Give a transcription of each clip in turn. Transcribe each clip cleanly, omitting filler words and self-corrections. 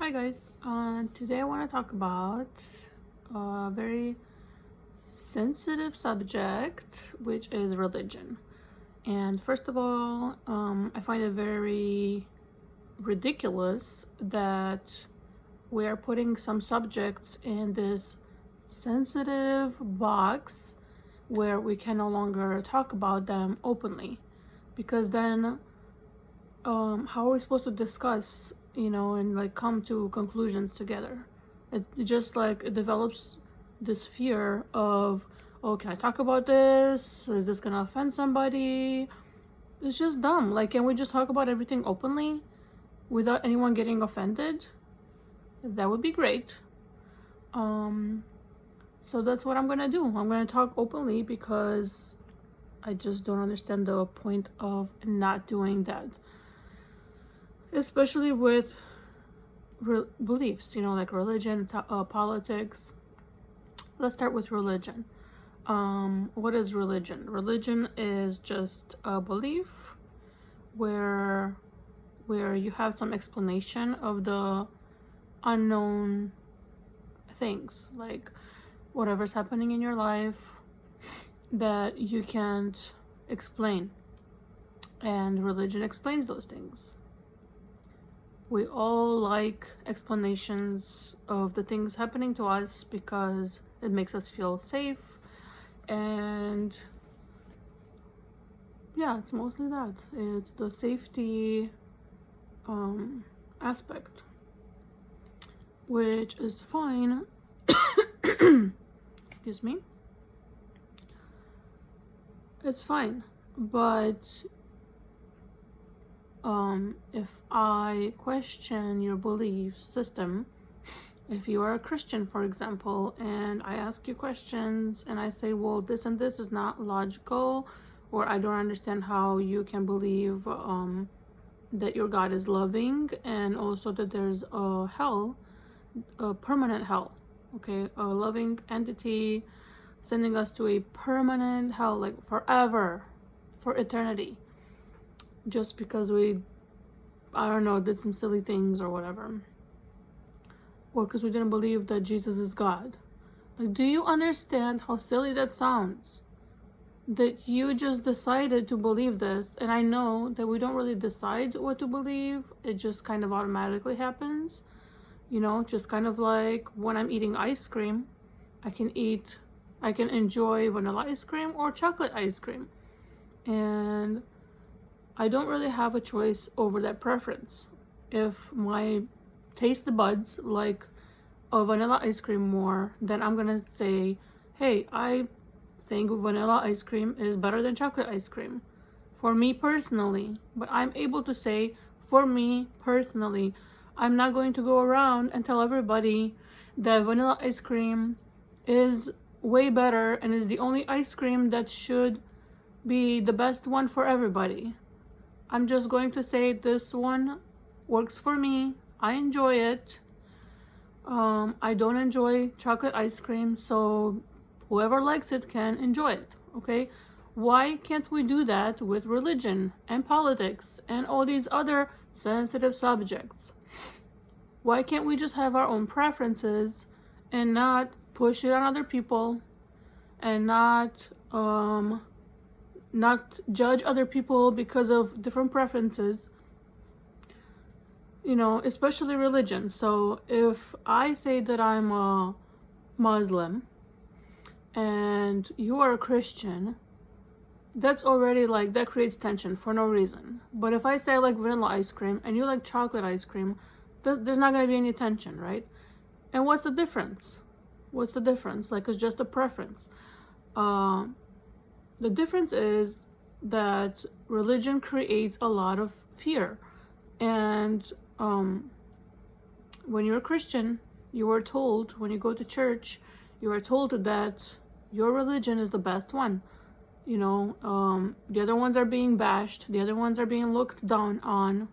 Hi guys, today I want to talk about a very sensitive subject, which is religion. And first of all, I find it very ridiculous that we are putting some subjects in this sensitive box where we can no longer talk about them openly, because then how are we supposed to discuss, and like come to conclusions together? It just like it develops this fear of, oh, can I talk about this? Is this gonna offend somebody? It's just dumb. Like, can we just talk about everything openly without anyone getting offended? That would be great. So that's what I'm gonna do. I'm gonna talk openly because I just don't understand the point of not doing that, especially with beliefs, like religion, politics. Let's start with religion. What is religion? Religion is just a belief where you have some explanation of the unknown things, like whatever's happening in your life that you can't explain, and religion explains those things. We all like explanations of the things happening to us because it makes us feel safe, and yeah, it's mostly that. It's the safety aspect, which is fine. Excuse me. It's fine, but if I question your belief system, if you are a Christian, for example, and I ask you questions and I say, well, this and this is not logical, or I don't understand how you can believe that your God is loving, and also that there's a hell, a permanent hell, okay, a loving entity sending us to a permanent hell, like forever, for eternity, just because we, I don't know, did some silly things or whatever, or because we didn't believe that Jesus is God. Like, do you understand how silly that sounds? That you just decided to believe this, and I know that we don't really decide what to believe, it just kind of automatically happens, just kind of like when I'm eating ice cream, I can enjoy vanilla ice cream or chocolate ice cream, and I don't really have a choice over that preference. If my taste buds like a vanilla ice cream more, then I'm gonna say, hey, I think vanilla ice cream is better than chocolate ice cream for me personally. But I'm able to say, for me personally, I'm not going to go around and tell everybody that vanilla ice cream is way better and is the only ice cream that should be the best one for everybody. I'm just going to say this one works for me. I enjoy it. I don't enjoy chocolate ice cream, so whoever likes it can enjoy it, okay? Why can't we do that with religion and politics and all these other sensitive subjects? Why can't we just have our own preferences and not push it on other people, and not judge other people because of different preferences, especially religion? So if I say that I'm a Muslim and you are a Christian, that's already like, that creates tension for no reason. But if I say I like vanilla ice cream and you like chocolate ice cream, there's not going to be any tension, right? And what's the difference? Like, it's just a preference. The difference is that religion creates a lot of fear. And when you're a Christian, you are told, when you go to church, you are told that your religion is the best one. The other ones are being bashed. The other ones are being looked down on.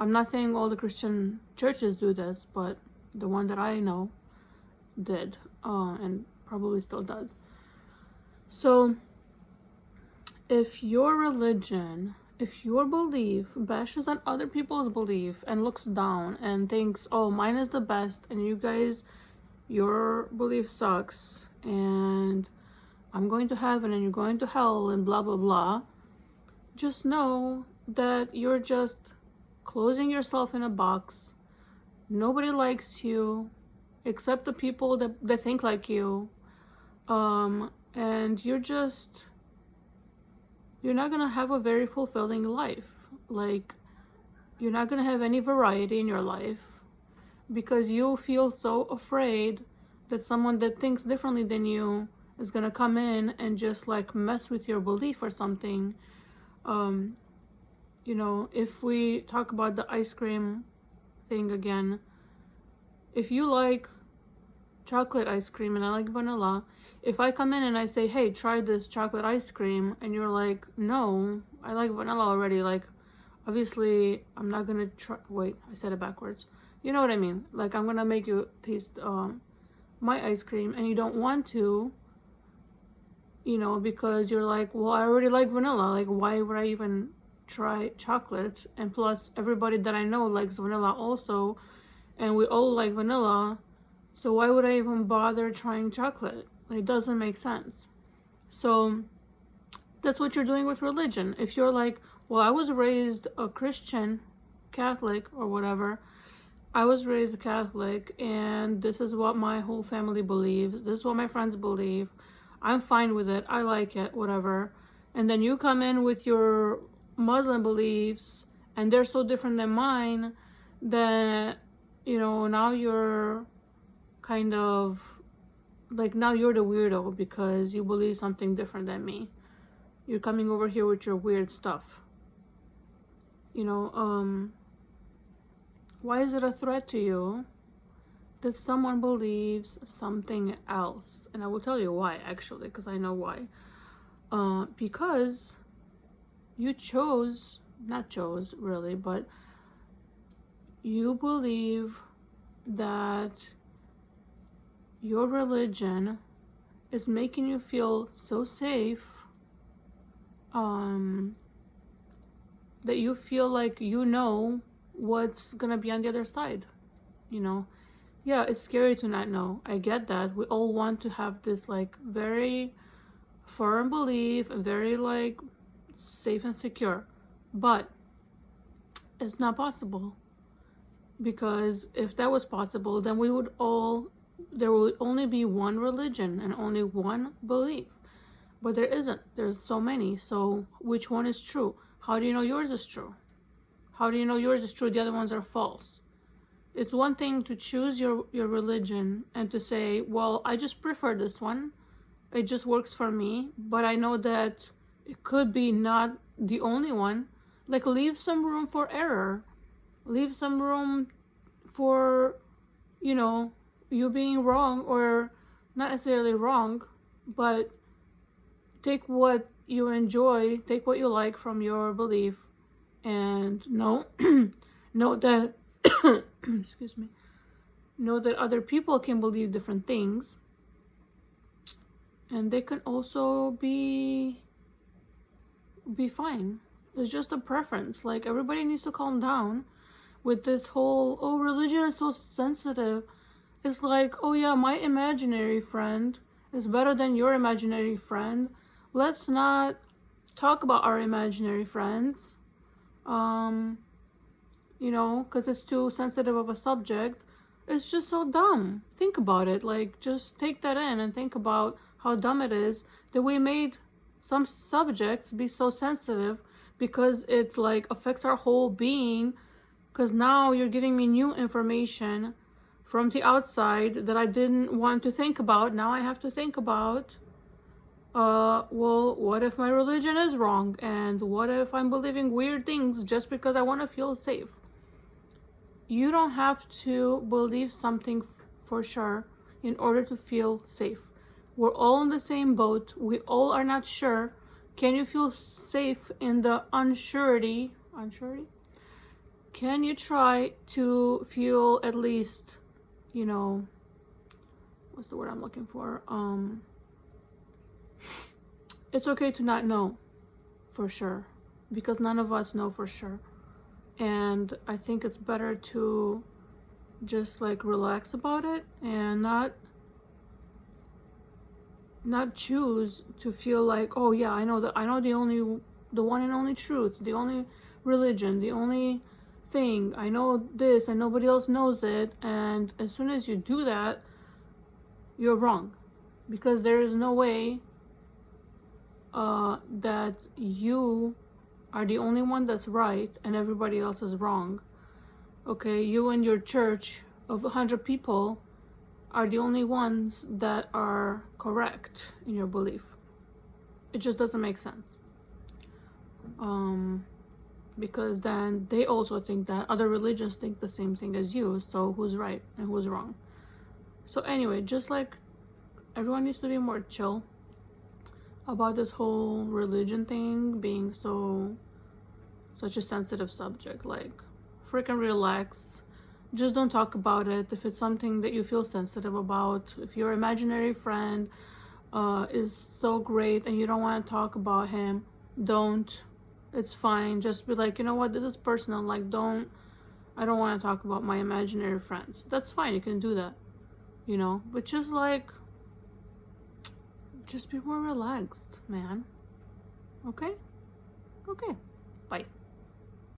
I'm not saying all the Christian churches do this, but the one that I know did, and probably still does. So if your religion If your belief bashes on other people's belief and looks down and thinks, oh, mine is the best, and you guys, your belief sucks, and I'm going to heaven and you're going to hell and blah blah blah, just know that you're just closing yourself in a box. Nobody likes you except the people that think like you. And you're not gonna have a very fulfilling life. Like, you're not gonna have any variety in your life because you feel so afraid that someone that thinks differently than you is gonna come in and just like mess with your belief or something. If we talk about the ice cream thing again, if you like chocolate ice cream and I like vanilla, if I come in and I say, hey, try this chocolate ice cream, and you're like, no, I like vanilla already, like, obviously I'm not gonna try. Wait, I said it backwards. You know what I mean? Like, I'm gonna make you taste my ice cream and you don't want to, because you're like, well, I already like vanilla, like, why would I even try chocolate? And plus everybody that I know likes vanilla also, and we all like vanilla, so why would I even bother trying chocolate? Like, it doesn't make sense. So that's what you're doing with religion. If you're like, well, I was raised a Christian, Catholic, or whatever, I was raised a Catholic, and this is what my whole family believes, this is what my friends believe, I'm fine with it, I like it, whatever. And then you come in with your Muslim beliefs, and they're so different than mine that, now you're kind of like, now you're the weirdo because you believe something different than me. You're coming over here with your weird stuff. Why is it a threat to you that someone believes something else? And I will tell you why, actually, because I know why. Because you not chose really, but you believe that your religion is making you feel so safe, that you feel like what's gonna be on the other side. Yeah, it's scary to not know. I get that. We all want to have this like very firm belief and very like safe and secure, but it's not possible, because if that was possible, then there would only be one religion and only one belief. But there isn't. There's so many. So which one is true? How do you know yours is true? How do you know yours is true? The other ones are false. It's one thing to choose your religion and to say, well, I just prefer this one. It just works for me. But I know that it could be not the only one. Like, leave some room for error. Leave some room for, you being wrong, or not necessarily wrong, but take what you enjoy, take what you like from your belief, and know that excuse me, know that other people can believe different things, and they can also be fine. It's just a preference. Like, everybody needs to calm down with this whole, oh, religion is so sensitive. It's like, oh yeah, my imaginary friend is better than your imaginary friend. Let's not talk about our imaginary friends, because it's too sensitive of a subject. It's just so dumb. Think about it. Like, just take that in and think about how dumb it is that we made some subjects be so sensitive, because it like affects our whole being. Because now you're giving me new information from the outside that I didn't want to think about. Now I have to think about, well, what if my religion is wrong? And what if I'm believing weird things just because I want to feel safe? You don't have to believe something for sure in order to feel safe. We're all in the same boat. We all are not sure. Can you feel safe in the unsurety? Can you try to feel at least, what's the word I'm looking for? It's okay to not know for sure. because none of us know for sure. And I think it's better to just like relax about it and not choose to feel like, oh yeah, I know the one and only truth, the only religion, the only thing, I know this and nobody else knows it. And as soon as you do that, you're wrong, because there is no way that you are the only one that's right and everybody else is wrong. Okay, you and your church of 100 people are the only ones that are correct in your belief. It just doesn't make sense. Because then they also think that other religions think the same thing as you, so who's right and who's wrong? So anyway, just like everyone needs to be more chill about this whole religion thing being such a sensitive subject. Like, freaking relax. Just don't talk about it. If it's something that you feel sensitive about, if your imaginary friend is so great and you don't want to talk about him, don't. It's fine. Just be like, you know what, this is personal. Like, I don't want to talk about my imaginary friends. That's fine. You can do that, you know. But just like, just be more relaxed, man. Okay? Okay. Bye.